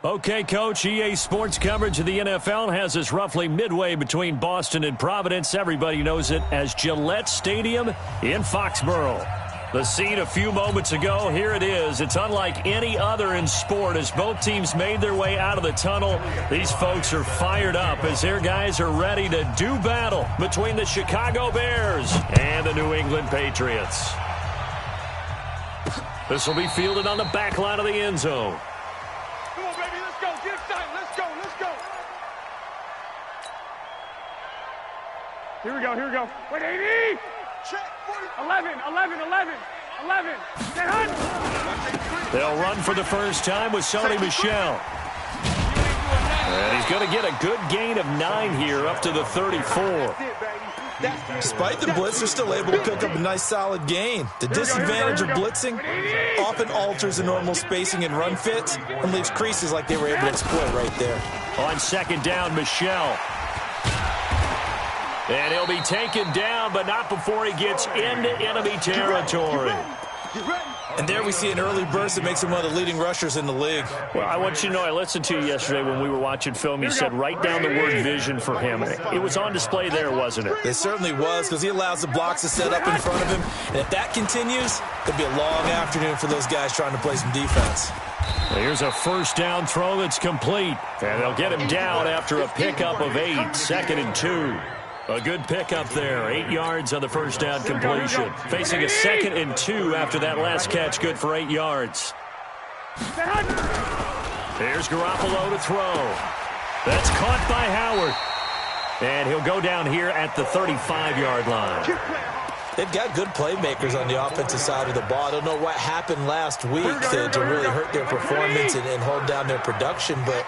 Okay, Coach, EA Sports coverage of the NFL has us roughly midway between Boston and Providence. Everybody knows it as Gillette Stadium in Foxborough. The scene a few moments ago, here it is. It's unlike any other in sport as both teams made their way out of the tunnel. These folks are fired up as their guys are ready to do battle between the Chicago Bears and the New England Patriots. This will be fielded on the back line of the end zone. Come on, baby, let's go. Get excited. Let's go. Let's go. Here we go. Here we go. Wait, 80. Check. 11. Get hunt. They'll run for the first time with Sony Michel. And he's going to get a good gain of 9 here up to the 34. Despite the blitz, they're still able to pick up a nice solid gain. The disadvantage of blitzing often alters the normal spacing and run fits and leaves creases like they were able to exploit right there. On second down, Michel. And he'll be taken down, but not before he gets into enemy territory. And there we see an early burst that makes him one of the leading rushers in the league. Well, I want you to know, I listened to you yesterday when we were watching film. You said write down the word vision for him. It was on display there, wasn't it? It certainly was, because he allows the blocks to set up in front of him. And if that continues, it'll be a long afternoon for those guys trying to play some defense. Here's a first down throw that's complete. And they'll get him down after a pickup of 8, 2nd and 2. A good pickup there, 8 yards on the first down completion. Facing a 2nd and 2 after that last catch, good for 8 yards. Here's Garoppolo to throw. That's caught by Howard. And he'll go down here at the 35-yard line. They've got good playmakers on the offensive side of the ball. I don't know what happened last week to really hurt their performance and hold down their production, but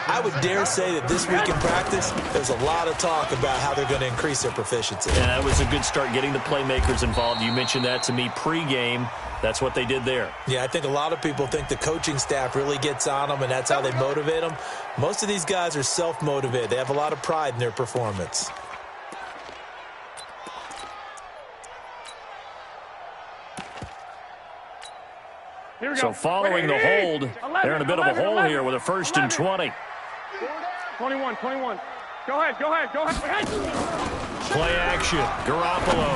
I would dare say that this week in practice, there's a lot of talk about how they're going to increase their proficiency. Yeah, that was a good start getting the playmakers involved. You mentioned that to me pregame. That's what they did there. Yeah, I think a lot of people think the coaching staff really gets on them, and that's how they motivate them. Most of these guys are self-motivated. They have a lot of pride in their performance. So following the hold, they're in a bit of a hole here with a 1st and 20. 21. Go ahead. Play action, Garoppolo.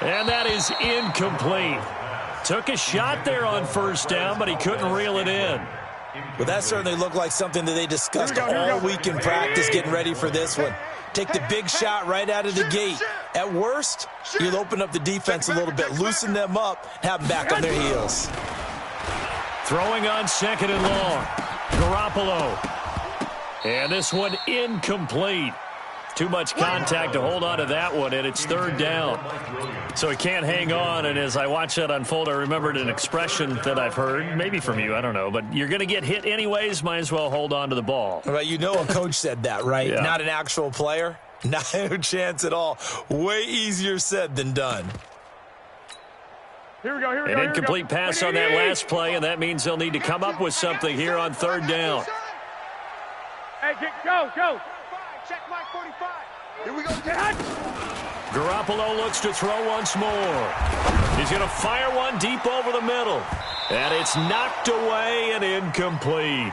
And that is incomplete. Took a shot there on first down, but he couldn't reel it in. Well, that certainly looked like something that they discussed all week in practice getting ready for this one. Take the big shot right out of the gate. At worst, you'll open up the defense a little bit, loosen them up, have them back on their heels. Throwing on 2nd and long. Garoppolo. And this one incomplete. Too much contact to hold on to that one, and it's 3rd down. So he can't hang on, and as I watch that unfold, I remembered an expression that I've heard, maybe from you, I don't know, but you're going to get hit anyways, might as well hold on to the ball. Well, you know a coach said that, right? Yeah. Not an actual player. No chance at all. Way easier said than done. Here we go. An incomplete pass on that last play, and that means they'll need to come up with something here on 3rd down. Hey, go. Check Mike 45. Here we go. Garoppolo looks to throw once more. He's going to fire one deep over the middle. And it's knocked away and incomplete.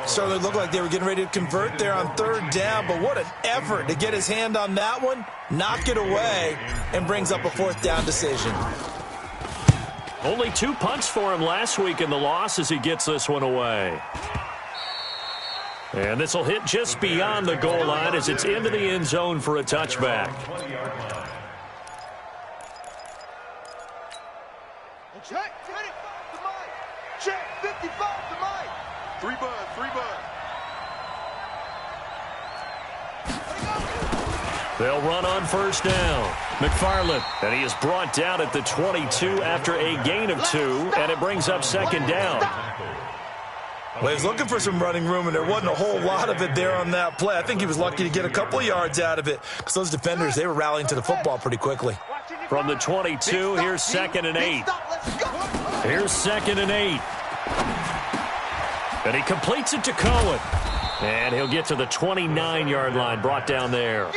Certainly looked like they were getting ready to convert there on 3rd down, but what an effort to get his hand on that one, knock it away, and brings up a 4th down decision. Only 2 punts for him last week in the loss as he gets this one away. And this will hit just beyond the goal line as it's into the end zone for a touchback. Check 55 to Mike. Check 55 to Mike. 3 bud. They'll run on first down. McFarland, and he is brought down at the 22 after a gain of 2, and it brings up 2nd down. Well, he was looking for some running room, and there wasn't a whole lot of it there on that play. I think he was lucky to get a couple of yards out of it because those defenders, they were rallying to the football pretty quickly. From the 22, here's 2nd and 8. Here's 2nd and 8. And he completes it to Cohen. And he'll get to the 29-yard line, brought down there.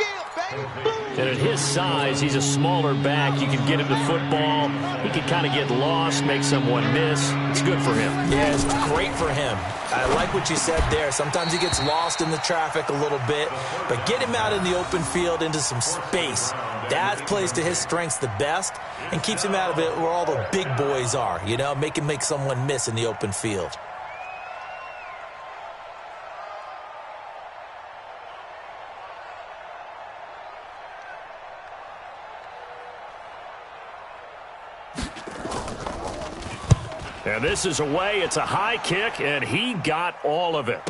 And at his size, he's a smaller back. You can get him the football. He can kind of get lost, make someone miss. It's good for him. Yeah, it's great for him. I like what you said there. Sometimes he gets lost in the traffic a little bit, but get him out in the open field into some space. That plays to his strengths the best and keeps him out of it where all the big boys are, you know, make someone miss in the open field. And this is away. It's a high kick, and he got all of it.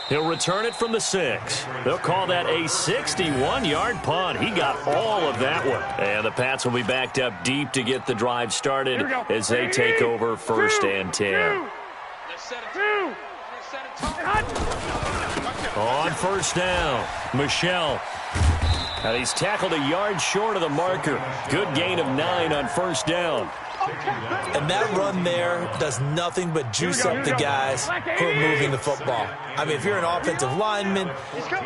He'll return it from the 6. They'll call that a 61-yard punt. He got all of that one. And the Pats will be backed up deep to get the drive started as they take over 1st and 10. On 1st down, Michelle. And he's tackled a yard short of the marker. Good gain of 9 on 1st down. And that run there does nothing but juice up the guys who are moving the football. I mean, if you're an offensive lineman,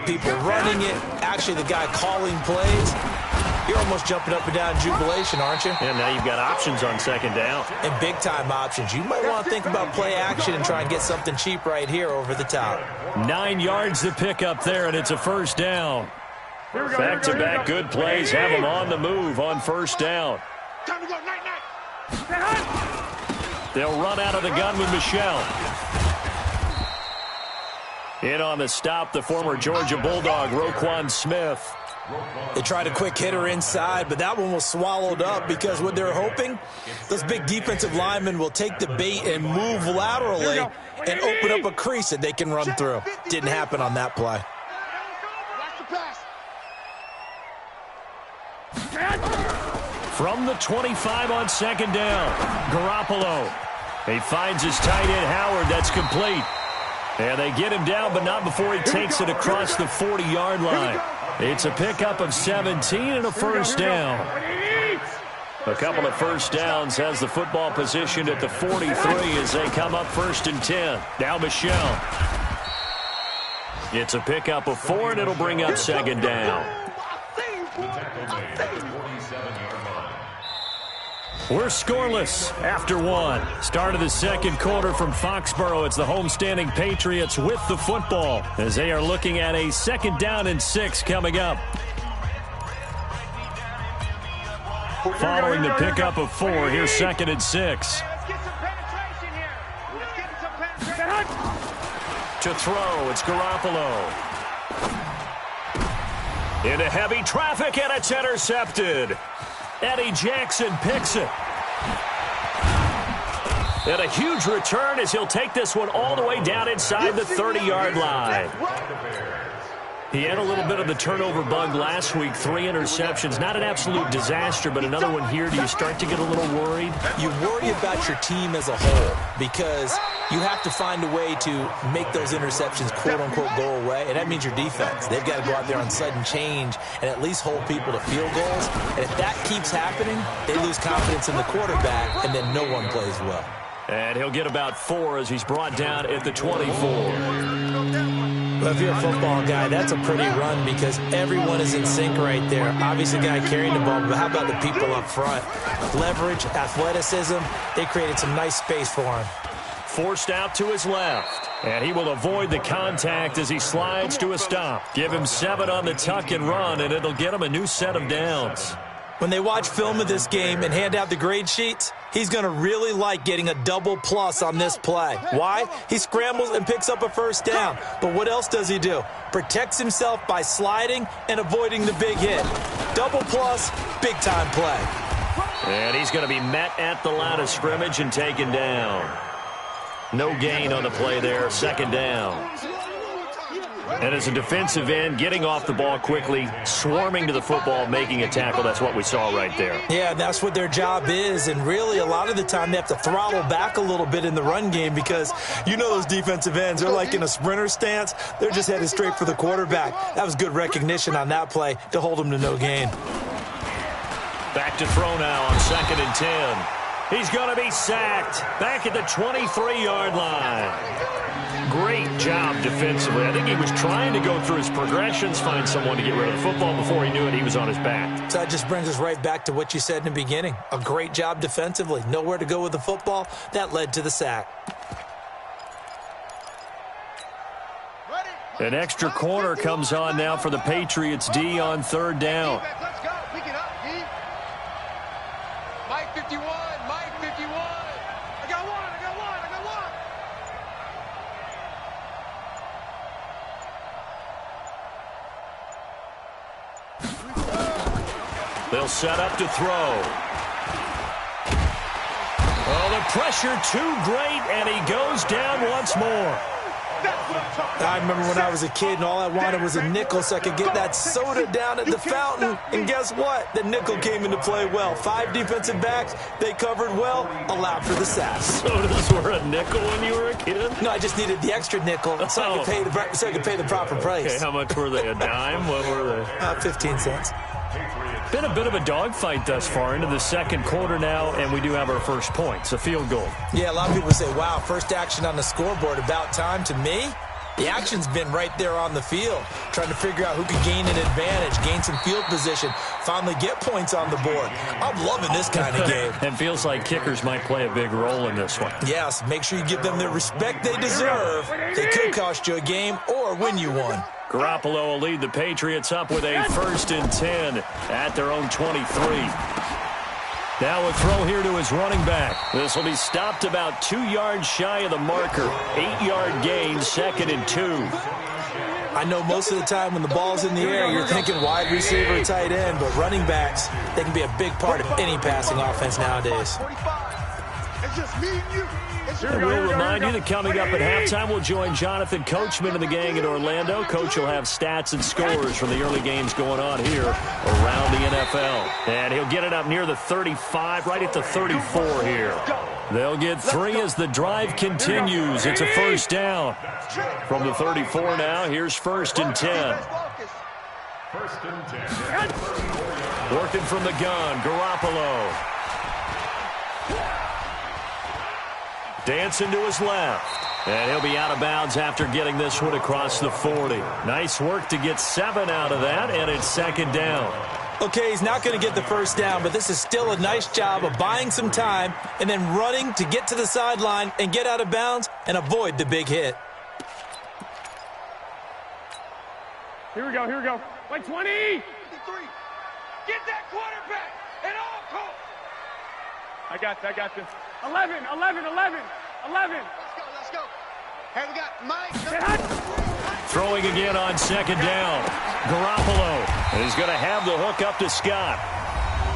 people running it, actually the guy calling plays, you're almost jumping up and down in jubilation, aren't you? And now you've got options on 2nd down. And big-time options. You might want to think about play action and try and get something cheap right here over the top. 9 yards to pick up there, and it's a 1st down. Back-to-back good plays have them on the move on 1st down. Time to go, night. They'll run out of the gun with Michelle. In on the stop, the former Georgia Bulldog, Roquan Smith. They tried a quick hitter inside, but that one was swallowed up because what they're hoping, those big defensive linemen will take the bait and move laterally and open up a crease that they can run through. Didn't happen on that play. From the 25 on 2nd down, Garoppolo. He finds his tight end, Howard. That's complete. And they get him down, but not before he takes it across the 40-yard line. It's a pickup of 17 and a 1st down. A couple of 1st downs has the football positioned at the 43 as they come up 1st and 10. Now Michelle. It's a pickup of 4, and it'll bring up 2nd down. We're scoreless after 1. Start of the 2nd quarter from Foxborough. It's the homestanding Patriots with the football as they are looking at a 2nd down and 6 coming up. Following the pickup of 4, here's 2nd and 6. To throw, it's Garoppolo. Into heavy traffic, and it's intercepted. Eddie Jackson picks it. And a huge return as he'll take this one all the way down inside the 30-yard line. He had a little bit of the turnover bug last week, 3 interceptions. Not an absolute disaster, but another one here. Do you start to get a little worried? You worry about your team as a whole because you have to find a way to make those interceptions, quote-unquote, go away, and that means your defense. They've got to go out there on sudden change and at least hold people to field goals. And if that keeps happening, they lose confidence in the quarterback, and then no one plays well. And he'll get about 4 as he's brought down at the 24. Well, if you're a football guy, that's a pretty run because everyone is in sync right there. Obviously, the guy carrying the ball, but how about the people up front? Leverage, athleticism, they created some nice space for him. Forced out to his left, and he will avoid the contact as he slides to a stop. Give him 7 on the tuck and run, and it'll get him a new set of downs. When they watch film of this game and hand out the grade sheets, he's going to really like getting a double plus on this play. Why? He scrambles and picks up a 1st down. But what else does he do? Protects himself by sliding and avoiding the big hit. Double plus, big-time play. And he's going to be met at the line of scrimmage and taken down. No gain on the play there, 2nd down. And as a defensive end, getting off the ball quickly, swarming to the football, making a tackle, that's what we saw right there. Yeah, that's what their job is, and really a lot of the time they have to throttle back a little bit in the run game because you know those defensive ends, they're like in a sprinter stance. They're just headed straight for the quarterback. That was good recognition on that play to hold him to no gain. Back to throw now on 2nd and 10. He's going to be sacked back at the 23-yard line. Great job defensively. I think he was trying to go through his progressions, find someone to get rid of the football. Before he knew it, he was on his back. So that just brings us right back to what you said in the beginning. A great job defensively. Nowhere to go with the football. That led to the sack. An extra corner comes on now for the Patriots D on third down. Let's go. Pick it up, D. Mike 51. Mike 51. I got one. They'll set up to throw. Oh, the pressure too great, and he goes down once more. I remember when I was a kid and all I wanted was a nickel so I could get that soda down at the fountain. And guess what? The nickel came into play well. 5 defensive backs, they covered well, allowed for the sack. Sodas were a nickel when you were a kid? No, I just needed the extra nickel so I could pay the proper price. Okay, how much were they? A dime? What were they? 15 cents. Been a bit of a dogfight thus far into the second quarter now, and we do have our first points, a field goal. Yeah, a lot of people say, wow, first action on the scoreboard, about time. To me, the action's been right there on the field, trying to figure out who can gain an advantage, gain some field position, finally get points on the board. I'm loving this kind of game. And feels like kickers might play a big role in this one. Yes, make sure you give them the respect they deserve. They could cost you a game or win you one. Garoppolo will lead the Patriots up with a 1st and 10 at their own 23. Now a throw here to his running back. This will be stopped about 2 yards shy of the marker. 8-yard gain, 2nd and 2. I know most of the time when the ball's in the air, you're thinking wide receiver, tight end, but running backs, they can be a big part of any passing offense nowadays. It's just me and you. And we'll remind you that coming up at halftime, we'll join Jonathan Coachman and the gang in Orlando. Coach will have stats and scores from the early games going on here around the NFL. And he'll get it up near the 35, right at the 34 here. They'll get 3 as the drive continues. It's a 1st down. From the 34 now, here's 1st and 10. 1st and 10. Working from the gun, Garoppolo. Dancing to his left. And he'll be out of bounds after getting this one across the 40. Nice work to get 7 out of that, and it's 2nd down. Okay, he's not going to get the 1st down, but this is still a nice job of buying some time and then running to get to the sideline and get out of bounds and avoid the big hit. Here we go. Like 20! 53. Get that quarterback at all costs. I got this. 11. Let's go. Hey, we got Mike. Throwing again on 2nd down. Garoppolo is going to have the hook up to Scott.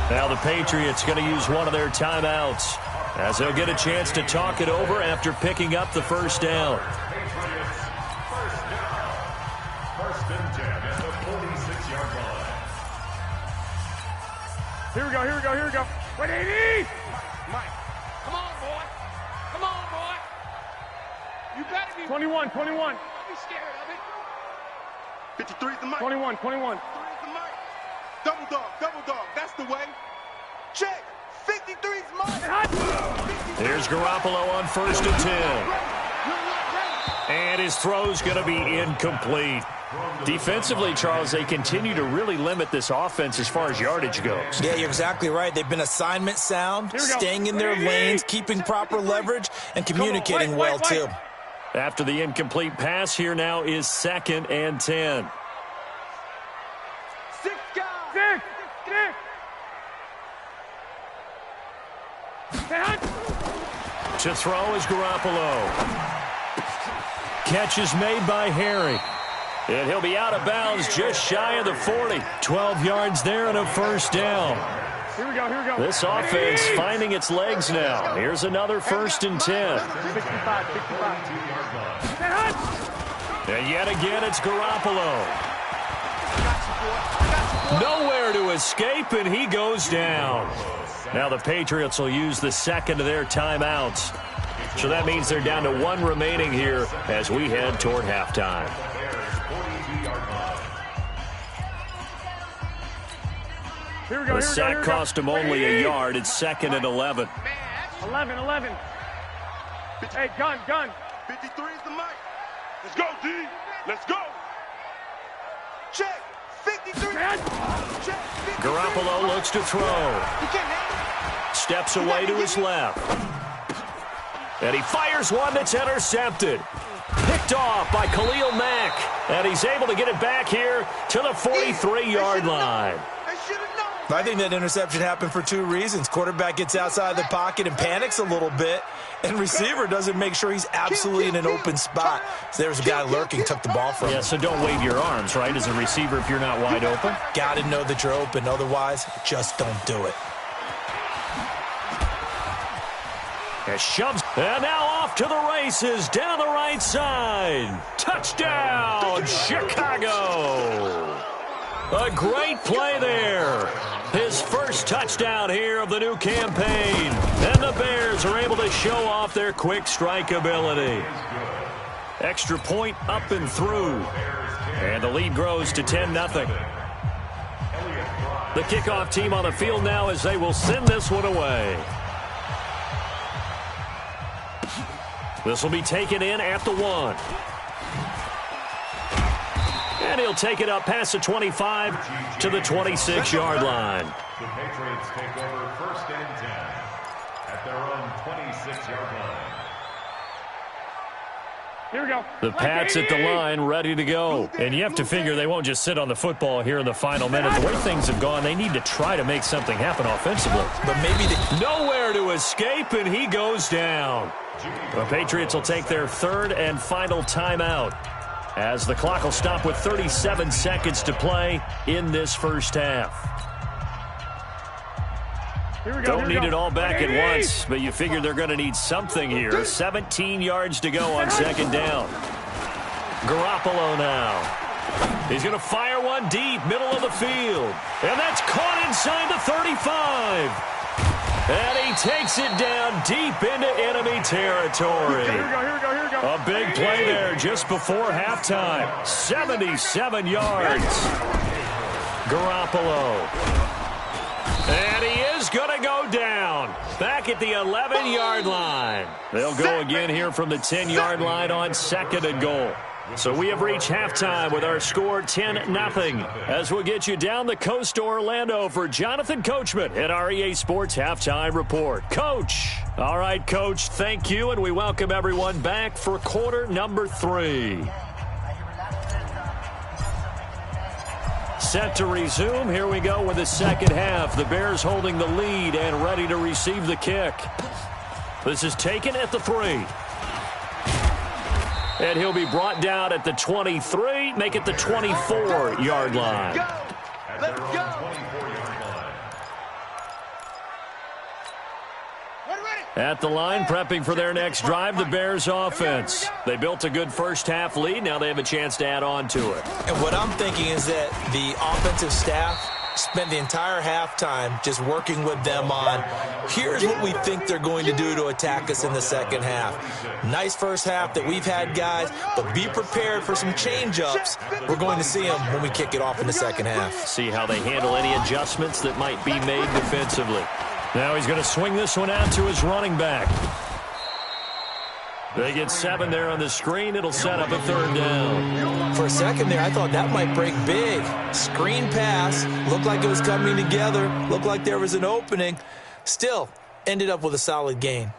Now the Patriots going to use one of their timeouts as they'll get a chance to talk it over after picking up the 1st down. 1st and 10 at the 46-yard line. Here we go. 180! Mike. Come on, boy. You better be 21. Don't be scared of it. 53's the Mike. 21. 23's the Mike. Double dog. That's the way. Check. 53's Mike. Here's Garoppolo on 1st and 10. And his throw's going to be incomplete. Defensively, Charles, they continue to really limit this offense as far as yardage goes. Yeah, you're exactly right. They've been assignment sound, staying in their lanes, keeping proper leverage, and communicating well, too. After the incomplete pass, here now is 2nd and 10. 6 guys. 6. To throw is Garoppolo. Catch is made by Harry. And he'll be out of bounds just shy of the 40. 12 yards there and a 1st down. Here we go. This offense finding its legs now. Here's another 1st and 10. 65. And yet again, it's Garoppolo. Nowhere to escape, and he goes down. Now the Patriots will use the 2nd of their timeouts. So that means they're down to 1 remaining here as we head toward halftime. Here we go. The sack cost him only a yard. It's 2nd and 11. Man, 11. Hey, gun. 53 is the mic. Let's go, D. Let's go. Check. 53. Check. 53. Garoppolo looks to throw. You can't have it. Steps away to his left. And he fires one that's intercepted. Picked off by Khalil Mack. And he's able to get it back here to the 43-yard line. They should have known. I think that interception happened for two reasons. Quarterback gets outside the pocket and panics a little bit, and receiver doesn't make sure he's absolutely in an open spot. So there's a guy lurking, took the ball from him. Yeah, so don't wave your arms, right, as a receiver if you're not wide open. Got to know that you're open. Otherwise, just don't do it. And shoves. And now off to the races down the right side. Touchdown, Chicago. A great play there. His first touchdown here of the new campaign. And the Bears are able to show off their quick strike ability. Extra point up and through. And the lead grows to 10-0. The kickoff team on the field now as they will send this one away. This will be taken in at the 1. And he'll take it up past the 25 to the 26-yard line. The Patriots take over 1st and 10 at their own 26-yard line. Here we go. The Pats at the line, ready to go. And you have to figure they won't just sit on the football here in the final minute. The way things have gone, they need to try to make something happen offensively. But maybe nowhere to escape, and he goes down. The Patriots will take their third and final timeout, as the clock will stop with 37 seconds to play in this first half. Don't need it all back at once, but you figure they're going to need something here. 17 yards to go on second down. Garoppolo now. He's going to fire one deep, middle of the field. And that's caught inside the 35. And he takes it down deep into enemy territory. Here we go. A big play there just before halftime. 77 yards. Garoppolo. And he is going to go down. Back at the 11-yard line. They'll go again here from the 10-yard line on 2nd and goal. So we have reached halftime with our score 10-0. As we'll get you down the coast to Orlando for Jonathan Coachman at our EA Sports Halftime Report. Coach. All right, Coach, thank you, and we welcome everyone back for quarter number 3. Set to resume. Here we go with the second half. The Bears holding the lead and ready to receive the kick. This is taken at the 3. And he'll be brought down at the 23, make it the 24-yard line. Let's go. At the line, prepping for their next drive, the Bears offense. They built a good first-half lead. Now they have a chance to add on to it. And what I'm thinking is that the offensive staff spent the entire halftime just working with them on, here's what we think they're going to do to attack us in the second half. Nice first half that we've had, guys, but be prepared for some change-ups. We're going to see them when we kick it off in the second half. See how they handle any adjustments that might be made defensively. Now he's going to swing this one out to his running back. They get 7 there on the screen. It'll set up a 3rd down. For a second there, I thought that might break big. Screen pass. Looked like it was coming together. Looked like there was an opening. Still, ended up with a solid gain.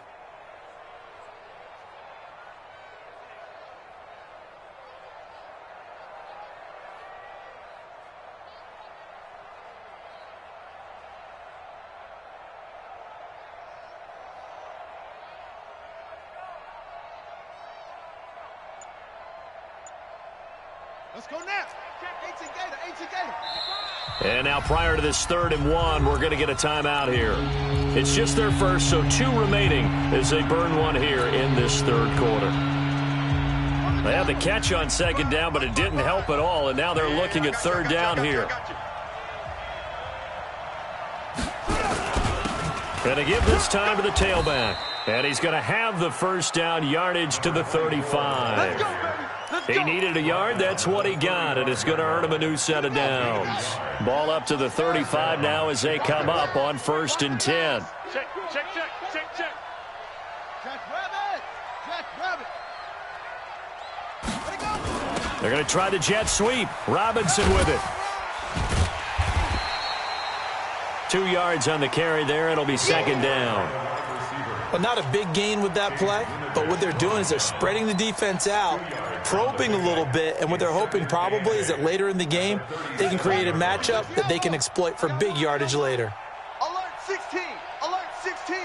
Let's go now. 18 Gator. And now prior to this 3rd and 1, we're going to get a timeout here. It's just their first, so 2 remaining as they burn one here in this 3rd quarter. They had the catch on 2nd down, but it didn't help at all, and now they're looking at 3rd down here. Going to give this time to the tailback. And he's going to have the first down, yardage to the 35. He needed a yard. That's what he got, and it's going to earn him a new set of downs. Ball up to the 35 now as they come up on 1st and 10. Check. They're going to try the jet sweep. Robinson with it. 2 yards on the carry there. It'll be second down. Well, not a big gain with that play, but what they're doing is they're spreading the defense out, probing a little bit, and what they're hoping probably is that later in the game, they can create a matchup that they can exploit for big yardage later. Alert 16! Alert 16!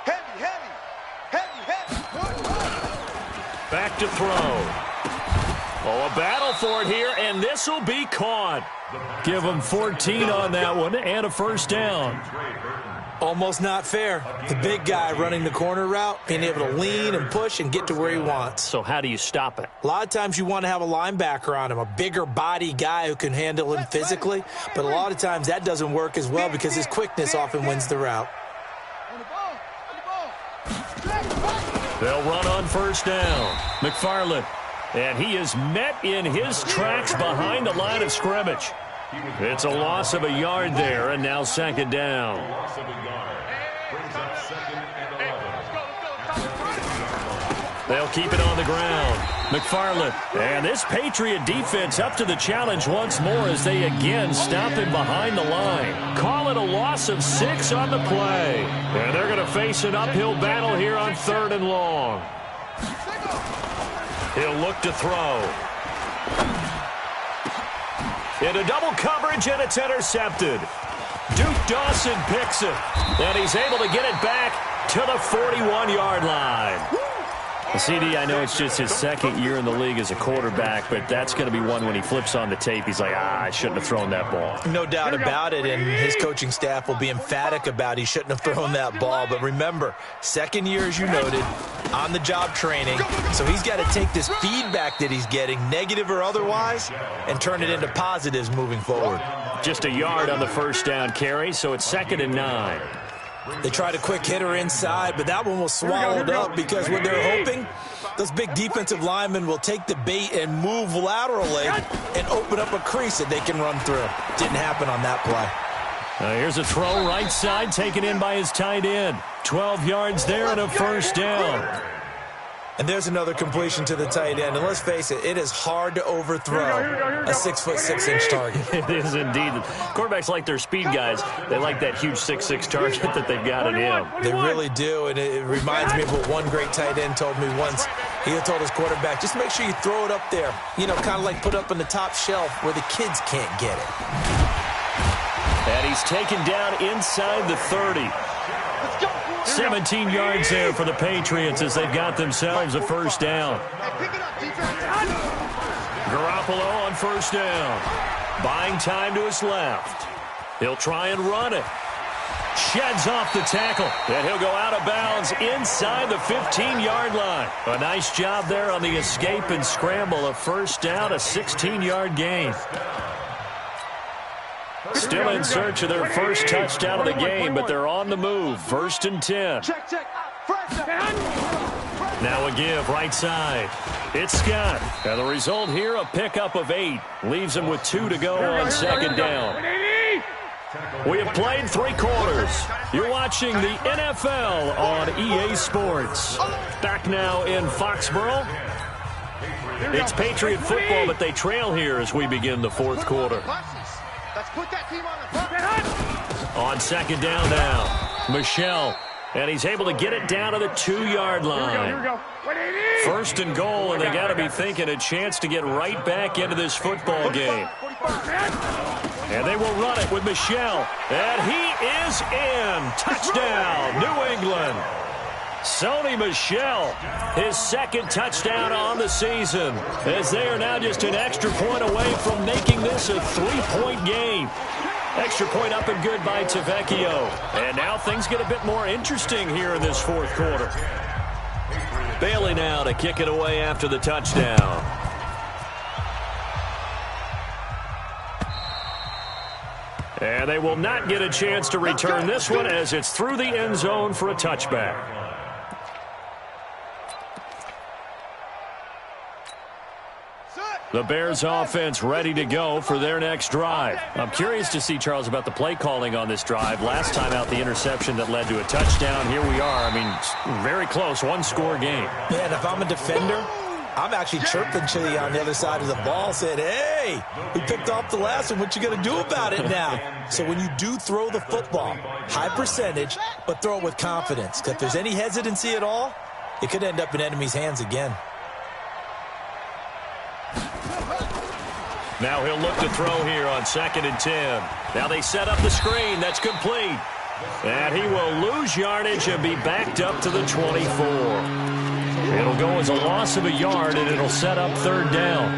Heavy, heavy! Heavy, heavy! Back to throw. Oh, a battle for it here, and this will be caught. Give them 14 on that one and a first down. Almost not fair. The big guy running the corner route, being able to lean and push and get to where he wants. So how do you stop it? A lot of times you want to have a linebacker on him, a bigger body guy who can handle him physically, but a lot of times that doesn't work as well because his quickness often wins the route. They'll run on first down. McFarland. And he is met in his tracks behind the line of scrimmage. It's a loss of a yard there, and now second down. They'll keep it on the ground. McFarland. And this Patriot defense up to the challenge once more as they again stop him behind the line. Call it a loss of 6 on the play. And they're going to face an uphill battle here on 3rd and long. He'll look to throw. Into double coverage, and it's intercepted. Duke Dawson picks it, and he's able to get it back to the 41-yard line. CD, I know it's just his second year in the league as a quarterback, but that's going to be one when he flips on the tape. He's like, I shouldn't have thrown that ball. No doubt about it, and his coaching staff will be emphatic about he shouldn't have thrown that ball. But remember, second year, as you noted, on-the-job training, so he's got to take this feedback that he's getting, negative or otherwise, and turn it into positives moving forward. Just a yard on the first down carry, so it's 2nd and 9. They tried a quick hitter inside, but that one was swallowed up because what they're hoping, those big defensive linemen will take the bait and move laterally and open up a crease that they can run through. Didn't happen on that play. Here's a throw right side taken in by his tight end. 12 yards there and a first down. And there's another completion to the tight end. And let's face it, it is hard to overthrow a 6'6" target. It is indeed. Quarterbacks like their speed guys. They like that huge 6'6" target that they've got in him. They really do, and it reminds me of what one great tight end told me once. He had told his quarterback, just make sure you throw it up there. You know, kind of like put up on the top shelf where the kids can't get it. And he's taken down inside the 30. 17 yards there for the Patriots as they've got themselves a first down. Garoppolo on first down. Buying time to his left. He'll try and run it. Sheds off the tackle, and he'll go out of bounds inside the 15-yard line. A nice job there on the escape and scramble. A first down, a 16-yard gain. Still in search of their first touchdown of the game, but they're on the move. 1st and 10. Now a give right side. It's Scott. And the result here, a pickup of 8. Leaves him with 2 to go on second down. We have played 3 quarters. You're watching the NFL on EA Sports. Back now in Foxborough. It's Patriot football, but they trail here as we begin the 4th quarter. Let's put that team on the front. On second down now, Michelle, and he's able to get it down to the 2-yard line. Here we go. 1st and goal, and they got to be thinking a chance to get right back into this football game. And they will run it with Michelle, and he is in. Touchdown, New England. Sony Michel, his 2nd touchdown on the season, as they are now just an extra point away from making this a 3-point game. Extra point up and good by Tavecchio. And now things get a bit more interesting here in this 4th quarter. Bailey now to kick it away after the touchdown. And they will not get a chance to return this one as it's through the end zone for a touchback. The Bears offense ready to go for their next drive. I'm curious to see, Charles, about the play calling on this drive. Last time out, the interception that led to a touchdown. Here we are. I mean, very close, one-score game. Yeah, and if I'm a defender, I'm actually chirping Chili on the other side of the ball, saying, hey, we picked off the last one. What you going to do about it now? So when you do throw the football, high percentage, but throw it with confidence. Because if there's any hesitancy at all, it could end up in enemy's hands again. Now he'll look to throw here on 2nd and 10. Now they set up the screen. That's complete. And he will lose yardage and be backed up to the 24. It'll go as a loss of a yard, and it'll set up 3rd down.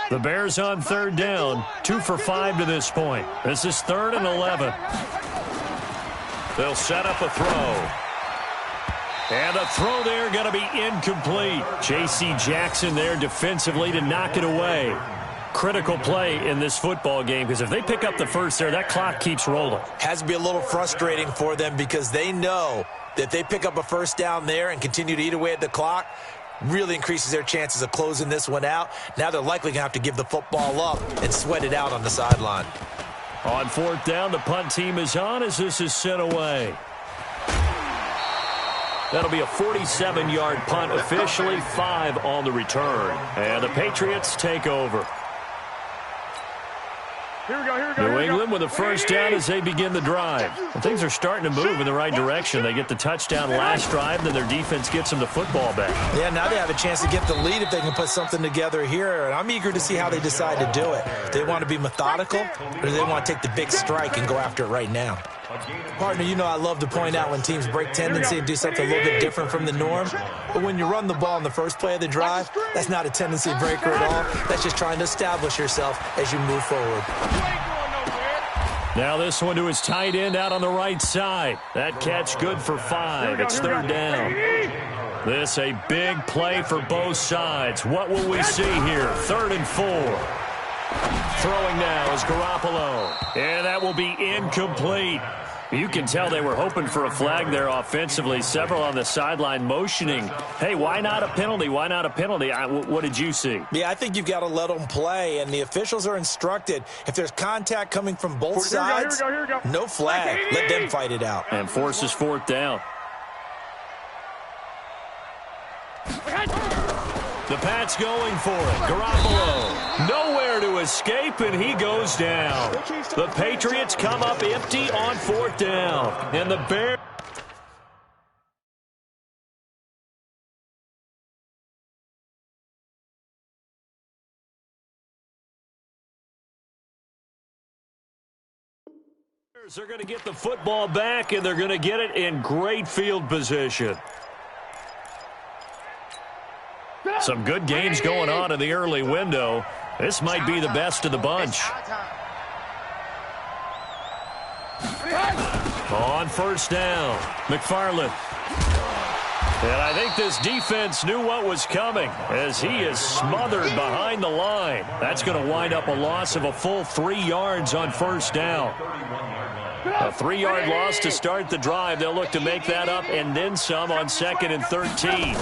The Bears on 3rd down, 2 for 5 to this point. This is 3rd and 11. They'll set up a throw. And the throw there going to be incomplete. J.C. Jackson there defensively to knock it away. Critical play in this football game, because if they pick up the first there, that clock keeps rolling. Has to be a little frustrating for them because they know that if they pick up a first down there and continue to eat away at the clock, really increases their chances of closing this one out. Now they're likely going to have to give the football up and sweat it out on the sideline. On 4th down, the punt team is on as this is sent away. That'll be a 47-yard punt, officially 5 on the return. And the Patriots take over. Here we go. New England with a first down as they begin the drive. And things are starting to move in the right direction. They get the touchdown last drive, then their defense gets them the football back. Yeah, now they have a chance to get the lead if they can put something together here. And I'm eager to see how they decide to do it. Do they want to be methodical, or do they want to take the big strike and go after it right now? Partner, you know I love to point out when teams break tendency and do something a little bit different from the norm. But when you run the ball in the first play of the drive, that's not a tendency breaker at all. That's just trying to establish yourself as you move forward. Now this one to his tight end out on the right side. That catch good for 5. It's 3rd down. This a big play for both sides. What will we see here? 3rd and 4. Throwing now is Garoppolo. And that will be incomplete. You can tell they were hoping for a flag there offensively. Several on the sideline motioning. Hey, why not a penalty? Why not a penalty? What did you see? Yeah, I think you've got to let them play, and the officials are instructed. If there's contact coming from both sides, no flag. Let them fight it out. And forces 4th down. The Pats going for it. Garoppolo nowhere to escape, and he goes down. The Patriots come up empty on 4th down. And the Bears... are going to get the football back, and they're going to get it in great field position. Some good games going on in the early window. This might be the best of the bunch. On 1st down, McFarland. And I think this defense knew what was coming as he is smothered behind the line. That's going to wind up a loss of a full 3 yards on 1st down. A 3-yard loss to start the drive. They'll look to make that up and then some on 2nd and 13.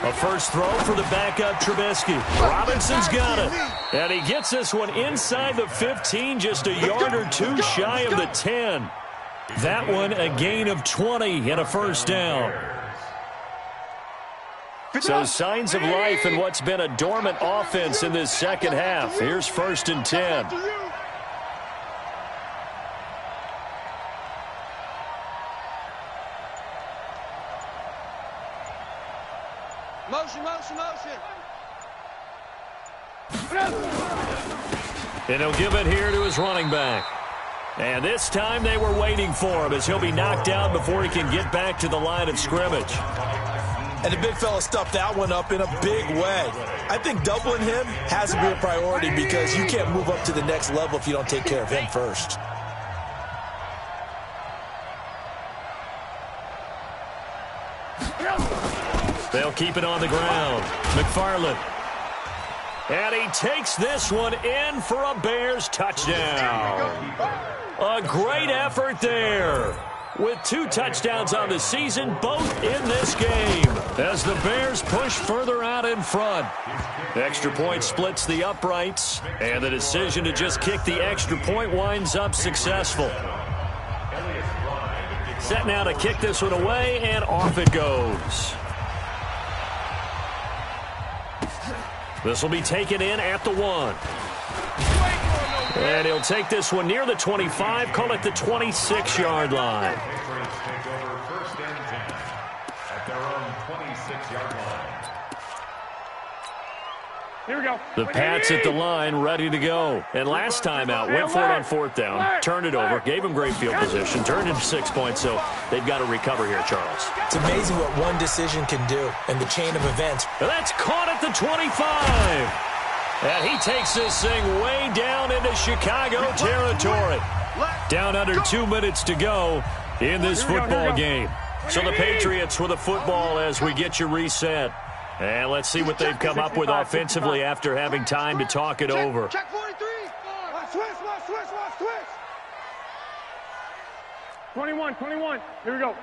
A first throw for the backup Trubisky. Robinson's got it. And he gets this one inside the 15, just a yard or 2 shy of the 10. That one a gain of 20 and a 1st down. So signs of life in what's been a dormant offense in this second half. Here's 1st and 10. Motion. And he'll give it here to his running back. And this time they were waiting for him as he'll be knocked out before he can get back to the line of scrimmage. And the big fella stuffed that one up in a big way. I think doubling him has to be a priority because you can't move up to the next level if you don't take care of him first. They'll keep it on the ground. McFarland. And he takes this one in for a Bears touchdown. A great effort there. with 2 touchdowns on the season, both in this game, as the Bears push further out in front. Extra point splits the uprights, and the decision to just kick the extra point winds up successful. Set now to kick this one away, and off it goes. This will be taken in at the 1. And he'll take this one near the 25, call it the 26-yard line. Here we go. The Pats at the line, ready to go. And last time out, went for it on 4th down, turned it over, gave him great field position, turned into 6 points, so they've got to recover here, Charles. It's amazing what one decision can do in the chain of events. And that's caught at the 25. And he takes this thing way down into Chicago territory. Down under 2 minutes to go in this football game. So the Patriots with the football as we get you reset. And let's see what they've come up with offensively after having time to talk it over. Check 43. Switch. 21. Here we go.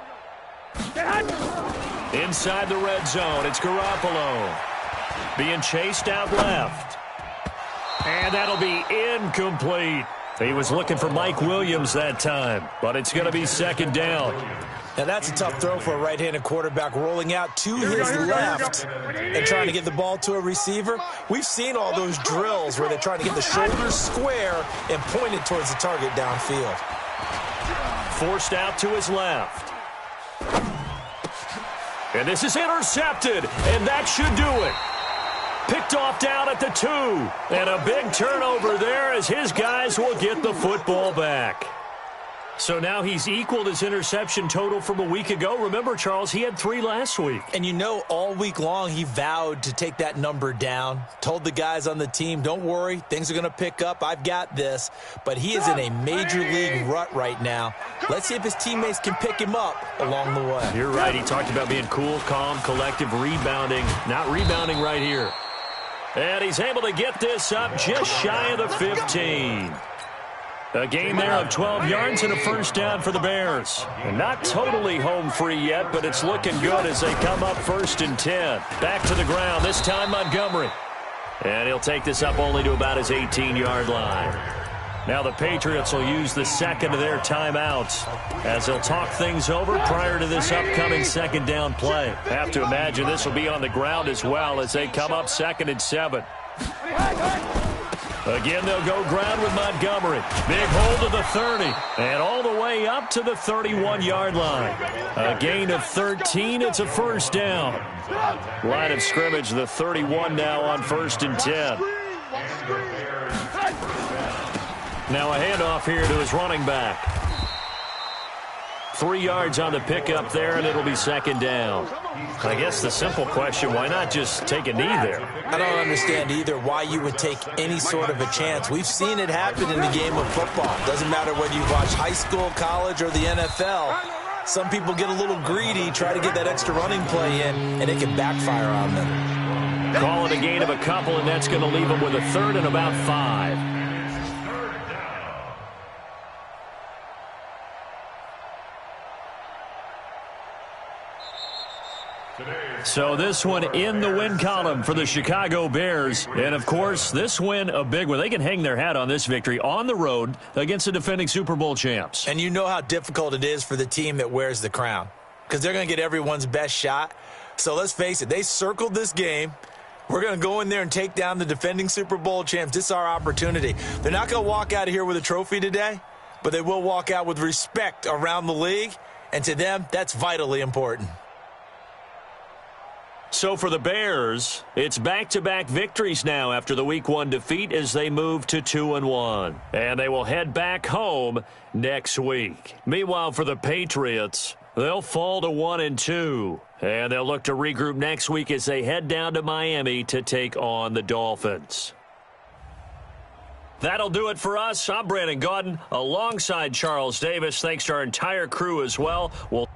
Inside the red zone, it's Garoppolo. Being chased out left. And that'll be incomplete. He was looking for Mike Williams that time, but it's going to be 2nd down. Now, that's a tough throw for a right-handed quarterback, rolling out to his left and trying to get the ball to a receiver. We've seen all those drills where they're trying to get the shoulders square and point it towards the target downfield. Forced out to his left. And this is intercepted, and that should do it. Picked off down at the 2. And a big turnover there as his guys will get the football back. So now he's equaled his interception total from a week ago. Remember, Charles, he had 3 last week. And you know, all week long he vowed to take that number down. Told the guys on the team, don't worry, things are going to pick up. I've got this. But he is in a major league rut right now. Let's see if his teammates can pick him up along the way. You're right. He talked about being cool, calm, collective, rebounding. Not rebounding right here. And he's able to get this up just shy of the 15. A gain there of 12 yards and a 1st down for the Bears. And not totally home free yet, but it's looking good as they come up 1st and 10. Back to the ground, this time Montgomery. And he'll take this up only to about his 18-yard line. Now the Patriots will use the 2nd of their timeouts as they'll talk things over prior to this upcoming 2nd down play. Have to imagine this will be on the ground as well as they come up 2nd and 7. Again, they'll go ground with Montgomery. Big hold to the 30. And all the way up to the 31-yard line. A gain of 13. It's a 1st down. Line of scrimmage, the 31 now on 1st and 10. Now a handoff here to his running back. 3 yards on the pickup there, and it'll be 2nd down. I guess the simple question, why not just take a knee there? I don't understand either why you would take any sort of a chance. We've seen it happen in the game of football. Doesn't matter whether you watch high school, college, or the NFL. Some people get a little greedy, try to get that extra running play in, and it can backfire on them. Call it a gain of a couple, and that's going to leave them with a 3rd and about 5. So this one in the win column for the Chicago Bears. And, of course, this win a big one. They can hang their hat on this victory on the road against the defending Super Bowl champs. And you know how difficult it is for the team that wears the crown because they're going to get everyone's best shot. So let's face it, they circled this game. We're going to go in there and take down the defending Super Bowl champs. This is our opportunity. They're not going to walk out of here with a trophy today, but they will walk out with respect around the league. And to them, that's vitally important. So for the Bears, it's back-to-back victories now after the Week 1 defeat as they move to 2-1. And they will head back home next week. Meanwhile, for the Patriots, they'll fall to 1-2. And they'll look to regroup next week as they head down to Miami to take on the Dolphins. That'll do it for us. I'm Brandon Gaudin alongside Charles Davis. Thanks to our entire crew as well. We'll